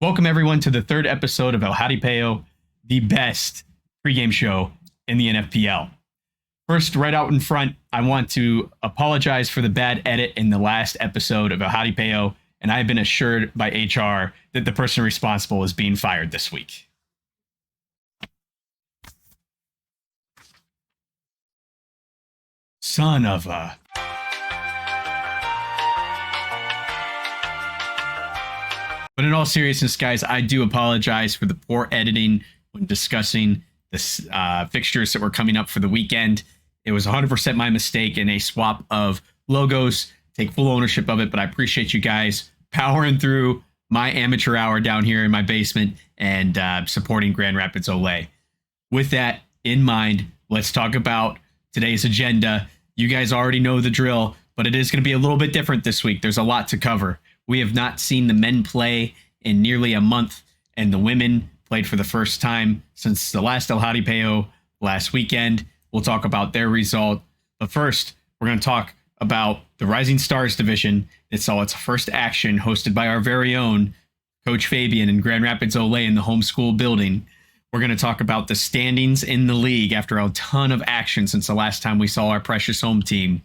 Welcome everyone to the third episode of El Jaripeo, the best pregame show in the NFPL. First, right out in front, I want to apologize for the bad edit in the last episode of El Jaripeo, and I have been assured by HR that the person responsible is being fired this week. Son of a... But in all seriousness, guys, I do apologize for the poor editing when discussing the fixtures that were coming up for the weekend. It was 100% my mistake and a swap of logos. Take full ownership of it, but I appreciate you guys powering through my amateur hour down here in my basement and supporting Grand Rapids OLE. With that in mind, let's talk about today's agenda. You guys already know the drill, but it is going to be a little bit different this week. There's a lot to cover. We have not seen the men play in nearly a month, and the women played for the first time since the last El Jaripeo last weekend. We'll talk about their result. But first, we're going to talk about the Rising Stars division. It saw its first action hosted by our very own Coach Fabian in Grand Rapids OLE in the homeschool building. We're going to talk about the standings in the league after a ton of action since the last time we saw our precious home team.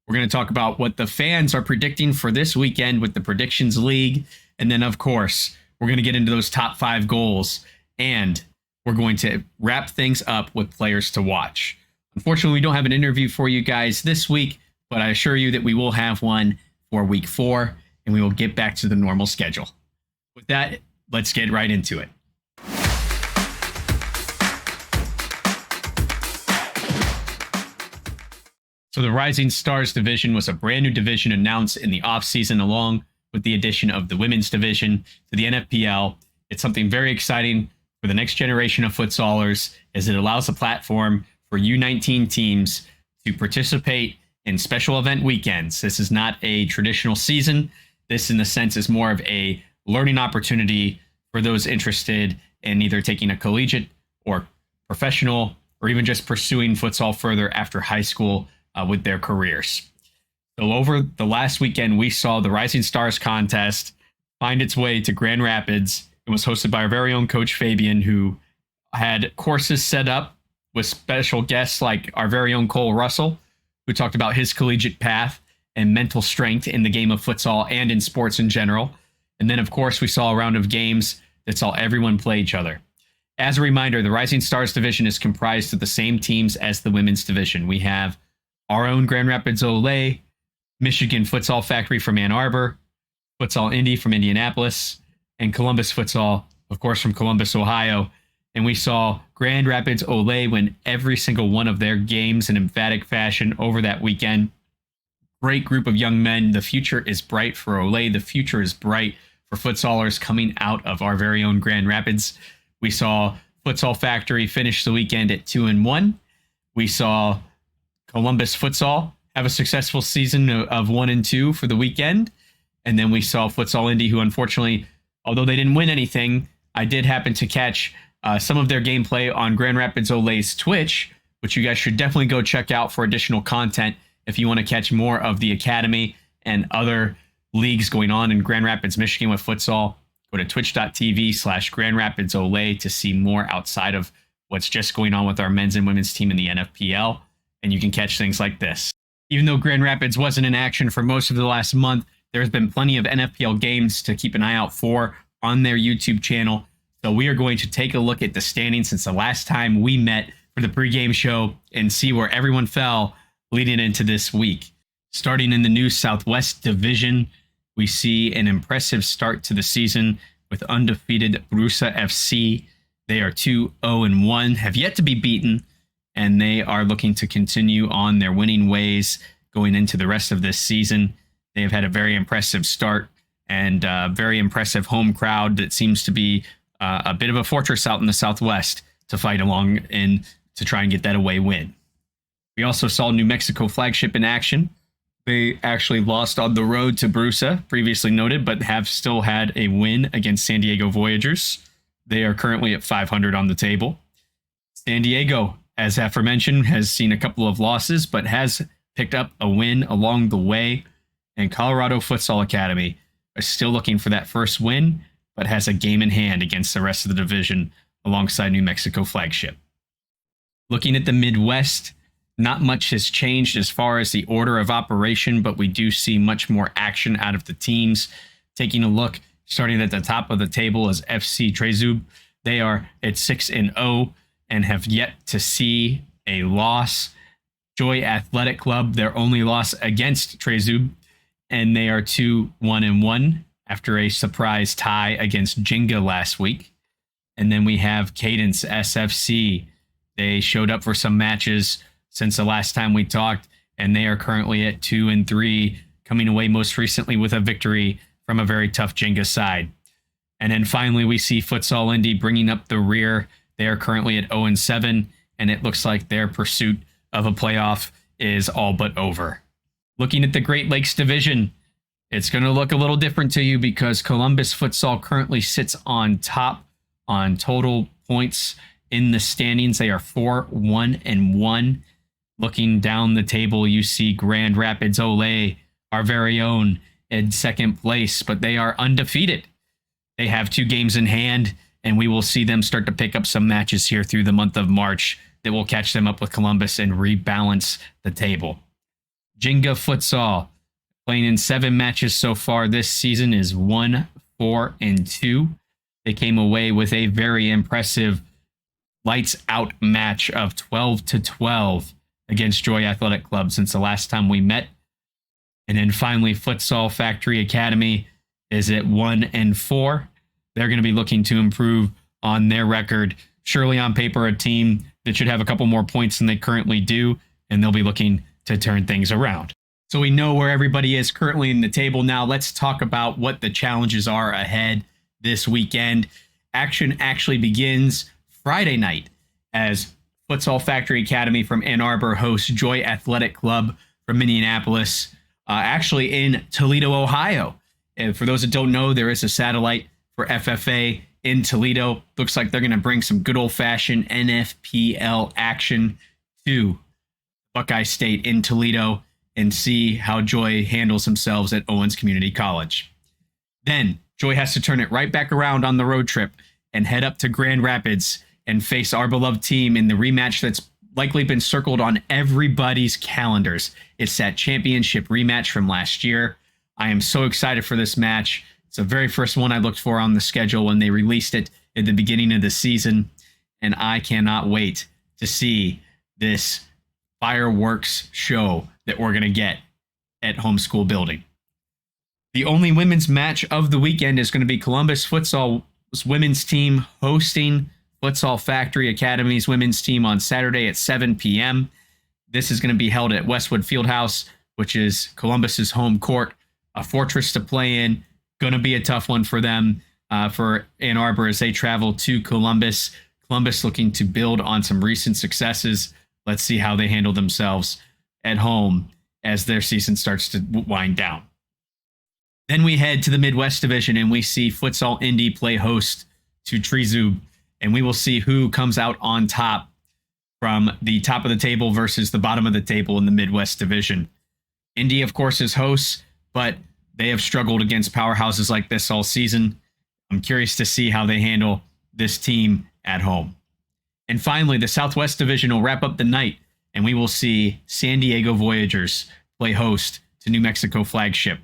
We're going to talk about what the fans are predicting for this weekend with the Predictions League. And then, of course, we're going to get into those top 5 goals. And we're going to wrap things up with players to watch. Unfortunately, we don't have an interview for you guys this week, but I assure you that we will have one for week 4, and we will get back to the normal schedule. With that, let's get right into it. So the Rising Stars division was a brand new division announced in the offseason along with the addition of the women's division to the NFPL. It's something very exciting for the next generation of futsalers as it allows a platform for U19 teams to participate in special event weekends. This is not a traditional season. This, in a sense, is more of a learning opportunity for those interested in either taking a collegiate or professional or even just pursuing futsal further after high school with their careers. So over the last weekend, we saw the Rising Stars contest find its way to Grand Rapids. It was hosted by our very own Coach Fabian, who had courses set up with special guests like our very own Cole Russell, who talked about his collegiate path and mental strength in the game of futsal and in sports in general. And then, of course, we saw a round of games that saw everyone play each other. As a reminder, the Rising Stars division is comprised of the same teams as the women's division. We have our own Grand Rapids OLE, Michigan Futsal Factory from Ann Arbor, Futsal Indy from Indianapolis, and Columbus Futsal, of course, from Columbus, Ohio. And we saw Grand Rapids OLE win every single one of their games in emphatic fashion over that weekend. Great group of young men. The future is bright for OLE. The future is bright for futsalers coming out of our very own Grand Rapids. We saw Futsal Factory finish the weekend at 2-1. We saw Columbus Futsal have a successful season of 1-2 for the weekend. And then we saw Futsal Indy, who unfortunately, although they didn't win anything, I did happen to catch some of their gameplay on Grand Rapids OLE's Twitch, which you guys should definitely go check out for additional content if you want to catch more of the academy and other leagues going on in Grand Rapids, Michigan with futsal. Go to twitch.tv/Grand Rapids OLE to see more outside of what's just going on with our men's and women's team in the NFPL. And you can catch things like this. Even though Grand Rapids wasn't in action for most of the last month, there's been plenty of NFPL games to keep an eye out for on their YouTube channel. So we are going to take a look at the standings since the last time we met for the pregame show and see where everyone fell leading into this week. Starting in the new Southwest Division, we see an impressive start to the season with undefeated Brusa FC. They are 2-0-1, have yet to be beaten, and they are looking to continue on their winning ways going into the rest of this season. They have had a very impressive start and a very impressive home crowd that seems to be a bit of a fortress out in the Southwest to fight along in to try and get that away win. We also saw New Mexico Flagship in action. They actually lost on the road to Brusa, previously noted, but have still had a win against San Diego Voyagers. They are currently at 500 on the table. San Diego, as aforementioned, has seen a couple of losses, but has picked up a win along the way. And Colorado Futsal Academy are still looking for that first win, but has a game in hand against the rest of the division alongside New Mexico flagship. Looking at the Midwest, not much has changed as far as the order of operation, but we do see much more action out of the teams. Taking a look, starting at the top of the table is FC Trezub. They are at 6-0 and have yet to see a loss. Joy Athletic Club, their only loss against Trezub, and they are 2-1-1 after a surprise tie against Jenga last week. And then we have Cadence SFC. They showed up for some matches since the last time we talked, and they are currently at 2-3, coming away most recently with a victory from a very tough Jenga side. And then finally, we see Futsal Indy bringing up the rear. They are currently at 0-7, and it looks like their pursuit of a playoff is all but over. Looking at the Great Lakes Division, it's going to look a little different to you because Columbus Futsal currently sits on top on total points in the standings. They are 4-1-1. Looking down the table, you see Grand Rapids Ole, our very own, in second place, but they are undefeated. They have 2 games in hand, and we will see them start to pick up some matches here through the month of March that will catch them up with Columbus and rebalance the table. Jenga Futsal, playing in 7 matches so far this season, is 1-4-2. They came away with a very impressive lights out match of 12-12 against Joy Athletic Club since the last time we met. And then finally, Futsal Factory Academy is at 1-4. They're going to be looking to improve on their record. Surely on paper, a team that should have a couple more points than they currently do, and they'll be looking to turn things around. So we know where everybody is currently in the table. Now let's talk about what the challenges are ahead this weekend. Action actually begins Friday night as Futsal Factory Academy from Ann Arbor hosts Joy Athletic Club from Minneapolis, actually in Toledo, Ohio. And for those that don't know, there is a satellite for FFA in Toledo. Looks like they're going to bring some good old-fashioned NFPL action to Buckeye State in Toledo and see how Joy handles themselves at Owens Community College. Then Joy has to turn it right back around on the road trip and head up to Grand Rapids and face our beloved team in the rematch that's likely been circled on everybody's calendars. It's that championship rematch from last year. I am so excited for this match. It's the very first one I looked for on the schedule when they released it at the beginning of the season, and I cannot wait to see this fireworks show that we're going to get at Homeschool Building. The only women's match of the weekend is going to be Columbus Futsal's women's team hosting Futsal Factory Academy's women's team on Saturday at 7 p.m. This is going to be held at Westwood Fieldhouse, which is Columbus's home court, a fortress to play in. Going to be a tough one for them, for Ann Arbor as they travel to Columbus. Columbus looking to build on some recent successes. Let's see how they handle themselves at home as their season starts to wind down. Then we head to the Midwest Division and we see Futsal Indy play host to Trezub, and we will see who comes out on top from the top of the table versus the bottom of the table in the Midwest Division. Indy, of course, is hosts, but they have struggled against powerhouses like this all season. I'm curious to see how they handle this team at home. And finally, the Southwest Division will wrap up the night, and we will see San Diego Voyagers play host to New Mexico Flagship.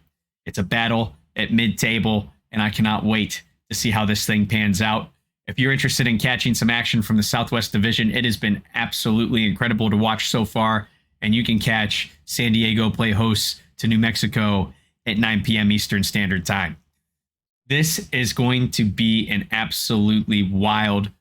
It's a battle at mid-table, and I cannot wait to see how this thing pans out. If you're interested in catching some action from the Southwest Division, it has been absolutely incredible to watch so far, and you can catch San Diego play host to New Mexico at 9 p.m. Eastern Standard Time. This is going to be an absolutely wild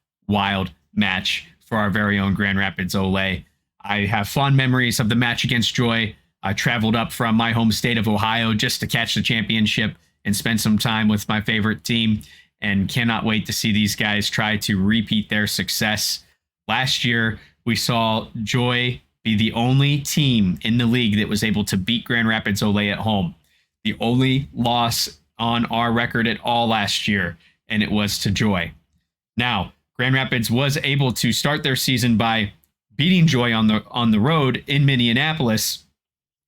match for our very own Grand Rapids Ole. I have fond memories of the match against Joy. I traveled up from my home state of Ohio just to catch the championship and spend some time with my favorite team, and cannot wait to see these guys try to repeat their success. Last year, we saw Joy be the only team in the league that was able to beat Grand Rapids Ole at home. The only loss on our record at all last year, and it was to Joy. Now, Grand Rapids was able to start their season by beating Joy on the road in Minneapolis,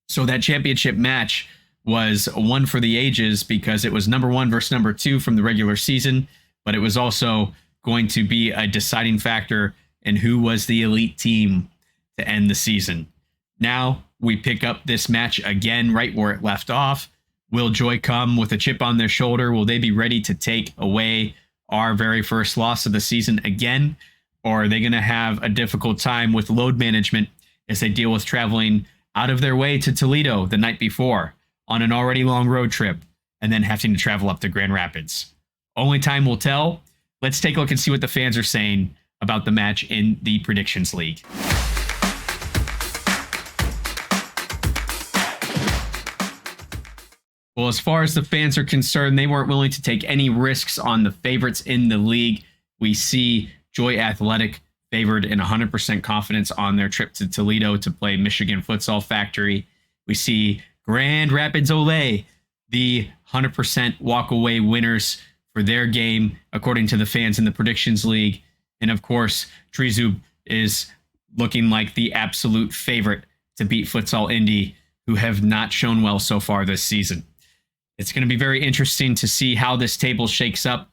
so that championship match was one for the ages because it was number 1 versus number 2 from the regular season, but it was also going to be a deciding factor in who was the elite team to end the season. Now we pick up this match again right where it left off. Will Joy come with a chip on their shoulder? Will they be ready to take away our very first loss of the season again? Or are they going to have a difficult time with load management as they deal with traveling out of their way to Toledo the night before on an already long road trip and then having to travel up to Grand Rapids? Only time will tell. Let's take a look and see what the fans are saying about the match in the Predictions League. Well, as far as the fans are concerned, they weren't willing to take any risks on the favorites in the league. We see Joy Athletic favored in 100% confidence on their trip to Toledo to play Michigan Futsal Factory. We see Grand Rapids Ole, the 100% walk-away winners for their game, according to the fans in the Predictions League. And of course, Trizub is looking like the absolute favorite to beat Futsal Indy, who have not shown well so far this season. It's going to be very interesting to see how this table shakes up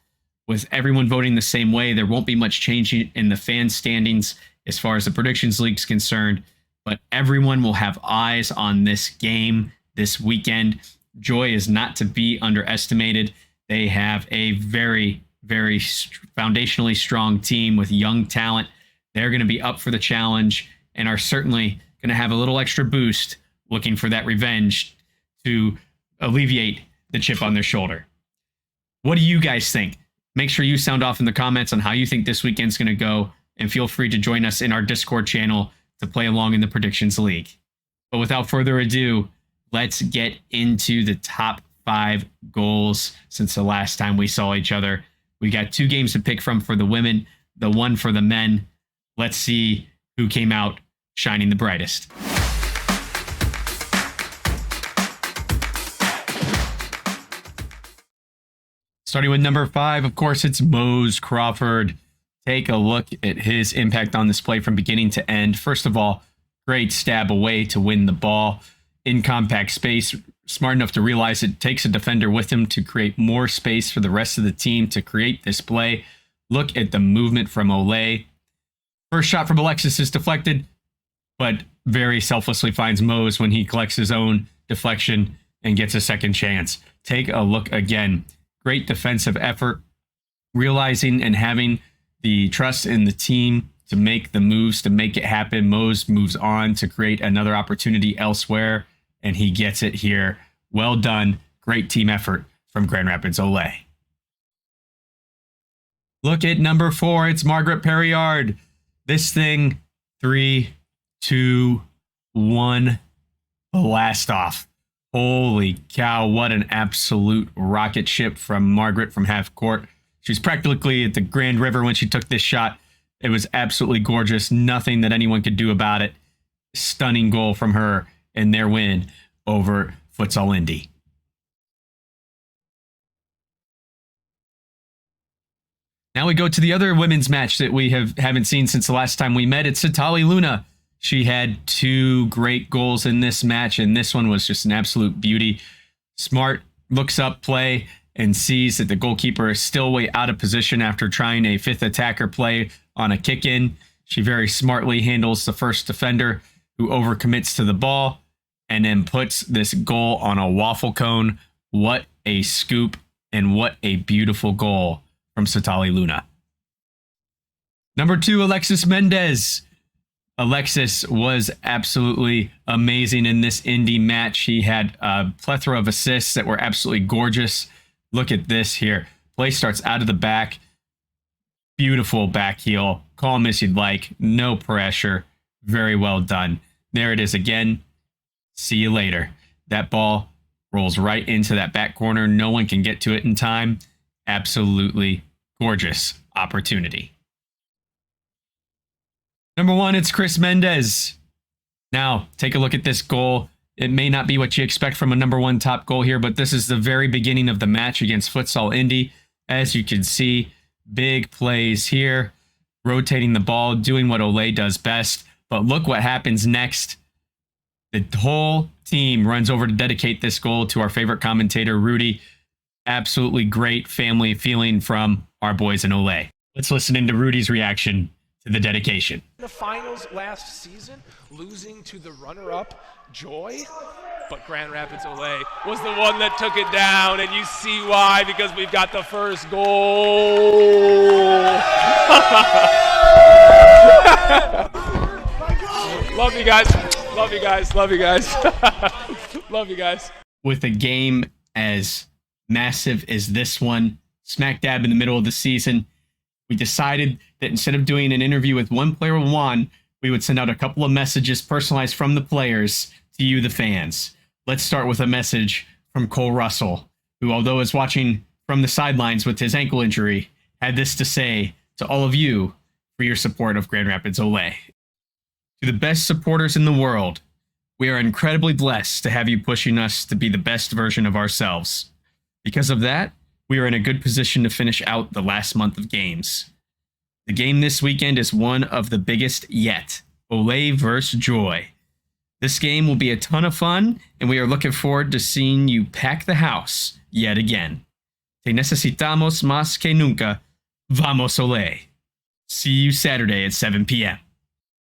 with everyone voting the same way. There won't be much change in the fan standings as far as the Predictions League is concerned, but everyone will have eyes on this game this weekend. Joy is not to be underestimated. They have a very, very foundationally strong team with young talent. They're going to be up for the challenge and are certainly going to have a little extra boost looking for that revenge to alleviate the chip on their shoulder. What do you guys think? Make sure you sound off in the comments on how you think this weekend's going to go, and feel free to join us in our Discord channel to play along in the Predictions League. But without further ado, let's get into the top 5 goals since the last time we saw each other. We got 2 games to pick from for the women, the 1 for the men. Let's see who came out shining the brightest. Starting with number 5, of course, it's MOSE CRAWFORD. Take a look at his impact on this play from beginning to end. First of all, great stab away to win the ball in compact space. Smart enough to realize it takes a defender with him to create more space for the rest of the team to create this play. Look at the movement from Ole. First shot from Alexis is deflected, but very selflessly finds MOSE when he collects his own deflection and gets a second chance. Take a look again. Great defensive effort, realizing and having the trust in the team to make the moves to make it happen. MOSE moves on to create another opportunity elsewhere, and he gets it here. Well done. Great team effort from Grand Rapids Ole. Look at number 4. It's MARGERET PARIARD. This thing, 3, 2, 1, blast off. Holy cow, what an absolute rocket ship from MARGERET from half court. She was practically at the Grand River when she took this shot. It was absolutely gorgeous. Nothing that anyone could do about it. Stunning goal from her in their win over Futsal Indy. Now we go to the other women's match that we haven't seen since the last time we met. It's CITALI Luna. She had 2 great goals in this match, and this one was just an absolute beauty. Smart looks up play and sees that the goalkeeper is still way out of position after trying a 5th attacker play on a kick-in. She very smartly handles the first defender who overcommits to the ball and then puts this goal on a waffle cone. What a scoop and what a beautiful goal from CITALI Luna. Number 2, Alexis Mendez. Alexis was absolutely amazing in this Indy match. He had a plethora of assists that were absolutely gorgeous. Look at this here. Play starts out of the back. Beautiful back heel. Call him as you'd like. No pressure. Very well done. There it is again. See you later. That ball rolls right into that back corner. No one can get to it in time. Absolutely gorgeous opportunity. Number 1, it's Chris Mendez. Now, take a look at this goal. It may not be what you expect from a number 1 top goal here, but this is the very beginning of the match against Futsal Indy. As you can see, big plays here, rotating the ball, doing what Ole does best. But look what happens next. The whole team runs over to dedicate this goal to our favorite commentator, Rudy. Absolutely great family feeling from our boys in Ole. Let's listen into Rudy's reaction to the dedication. The finals last season, losing to the runner-up, Joy, but Grand Rapids Ole was the one that took it down, and you see why, because we've got the first goal. Love you guys. Love you guys. Love you guys. Love you guys. With a game as massive as this one, smack dab in the middle of the season, we decided that instead of doing an interview with one player one, we would send out a couple of messages personalized from the players to you, the fans. Let's start with a message from Cole Russell, who, although is watching from the sidelines with his ankle injury, had this to say to all of you for your support of Grand Rapids Ole. To the best supporters in the world, we are incredibly blessed to have you pushing us to be the best version of ourselves. Because of that, we are in a good position to finish out the last month of games. The game this weekend is one of the biggest yet, Ole vs. Joy. This game will be a ton of fun, and we are looking forward to seeing you pack the house yet again. Te necesitamos más que nunca. Vamos Ole. See you Saturday at 7 p.m.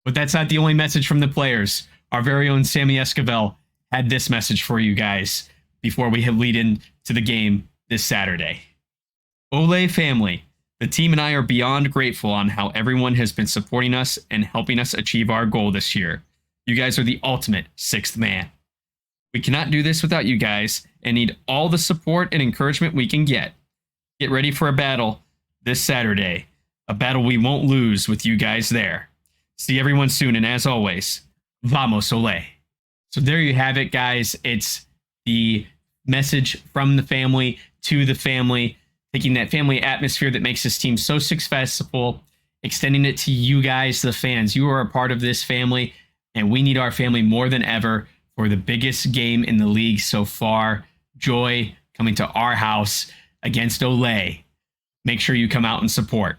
But that's not the only message from the players. Our very own Sammy Esquivel had this message for you guys before we lead into the game this Saturday. Ole family, the team and I are beyond grateful on how everyone has been supporting us and helping us achieve our goal this year. You guys are the ultimate sixth man. We cannot do this without you guys and need all the support and encouragement we can get. Get ready for a battle this Saturday, a battle we won't lose with you guys there. See everyone soon, and as always, Vamos Ole. So there you have it, guys. It's the message from the family to the family, taking that family atmosphere that makes this team so successful, extending it to you guys, the fans. You are a part of this family, and we need our family more than ever for the biggest game in the league so far. Joy coming to our house against Ole. Make sure you come out and support.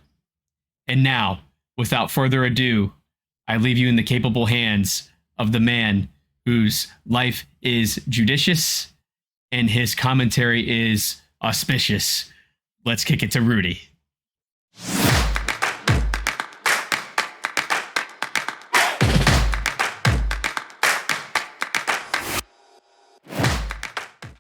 And now, without further ado, I leave you in the capable hands of the man whose life is judicious and his commentary is auspicious. Let's kick it to Rudy.